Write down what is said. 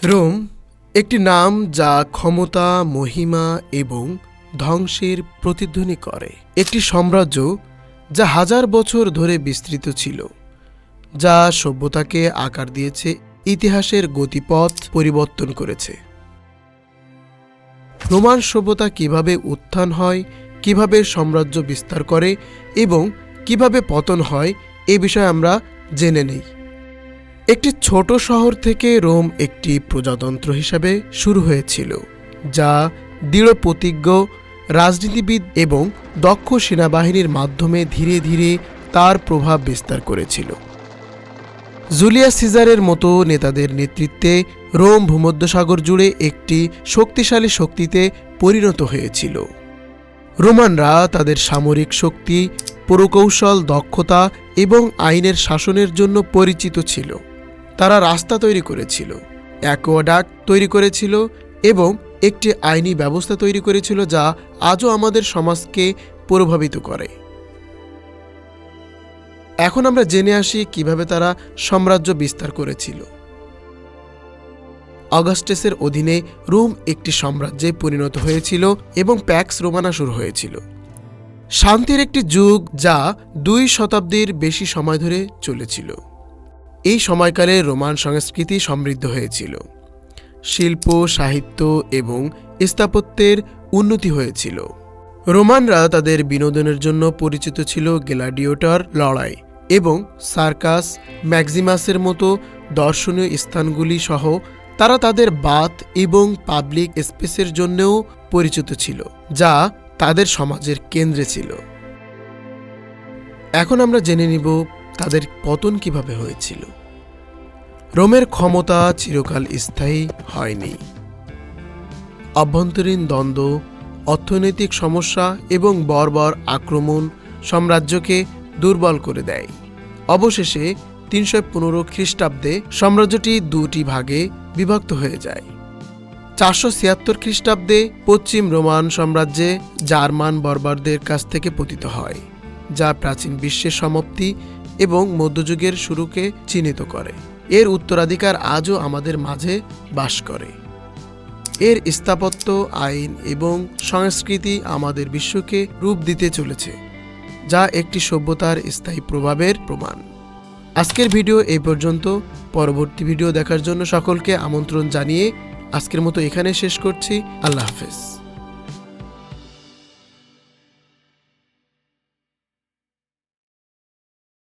Rome একটি নাম যা ক্ষমতা, মহিমা এবং ধ্বংসের প্রতিধ্বনি করে। একটি সাম্রাজ্য যা হাজার বছর ধরে বিস্তৃত ছিল, যা সভ্যতাকে আকার দিয়েছে, ইতিহাসের গতিপথ পরিবর্তন করেছে। রোমান সভ্যতা কিভাবে উত্থান হয়, কিভাবে সাম্রাজ্য বিস্তার করে এবং কিভাবে পতন হয়, এ বিষয়ে আমরা জেনে নেই। একটি ছোট শহর থেকে রোম একটি প্রজাতন্ত্র হিসাবে শুরু হয়েছিল, যা দৃঢ় প্রতিজ্ঞ রাজনীতিবিদ এবং দক্ষ সেনাবাহিনীর মাধ্যমে ধীরে ধীরে তার প্রভাব বিস্তার করেছিল। জুলিয়াস সিজারের মতো নেতাদের নেতৃত্বে রোম ভূমধ্যসাগর জুড়ে একটি শক্তিশালী শক্তিতে পরিণত হয়েছিল। রোমানরা তাদের সামরিক শক্তি, পুরকৌশল, দক্ষতা এবং আইনের শাসনের জন্য পরিচিত ছিল। তারা রাস্তা তৈরি করেছিল, অ্যাকোয়াডাক্ট তৈরি করেছিল এবং একটি আইনি ব্যবস্থা তৈরি করেছিল যা আজও আমাদের সমাজকে প্রভাবিত করে। এখন আমরা জেনে আসি কিভাবে তারা সাম্রাজ্য বিস্তার করেছিল। অগাস্টাসের অধীনে রোম একটি সাম্রাজ্যে পরিণত হয়েছিল এবং প্যাক্স রোমানা শুরু হয়েছিল, শান্তির একটি যুগ যা 2 শতাব্দীর বেশি সময় ধরে চলেছিল। এই সময়কালে রোমান সংস্কৃতি সমৃদ্ধ হয়েছিল, শিল্প, সাহিত্য এবং স্থাপত্যের উন্নতি হয়েছিল। রোমানরা তাদের বিনোদনের জন্য পরিচিত ছিল গ্ল্যাডিয়েটর লড়াই এবং সার্কাস, ম্যাক্সিমাসের মতো দর্শনীয় স্থানগুলি সহ তারা তাদের বাথ এবং পাবলিক স্পেসের জন্যও পরিচিত ছিল, যা তাদের সমাজের কেন্দ্রে ছিল। এখন আমরা জেনে নিব তাদের পতন কিভাবে হয়েছিল। রোমের ক্ষমতা চিরকাল স্থায়ী হয়নি। অভ্যন্তরীণ দ্বন্দ্ব, অর্থনৈতিক সমস্যা এবং বর্বর আক্রমণ সাম্রাজ্যকে দুর্বল করে দেয়। অবশেষে 315 খ্রিস্টাব্দে সাম্রাজ্যটি 2টি ভাগে বিভক্ত হয়ে যায়। 476 খ্রিস্টাব্দে পশ্চিম রোমান সাম্রাজ্যে জার্মান বর্বরদের কাছ থেকে পতিত হয়, যা প্রাচীন বিশ্বের সমাপ্তি এবং মধ্যযুগের শুরুকে চিহ্নিত করে। এর উত্তরাধিকার আজও আমাদের মাঝে বাস করে। এর স্থাপত্য, আইন এবং সংস্কৃতি আমাদের বিশ্বকে রূপ দিতে চলেছে, যা একটি সভ্যতার স্থায়ী প্রভাবের প্রমাণ। আজকের ভিডিও এই পর্যন্ত। পরবর্তী ভিডিও দেখার জন্য সকলকে আমন্ত্রণ জানিয়ে আজকের মতো এখানে শেষ করছি। আল্লাহ হাফেজ।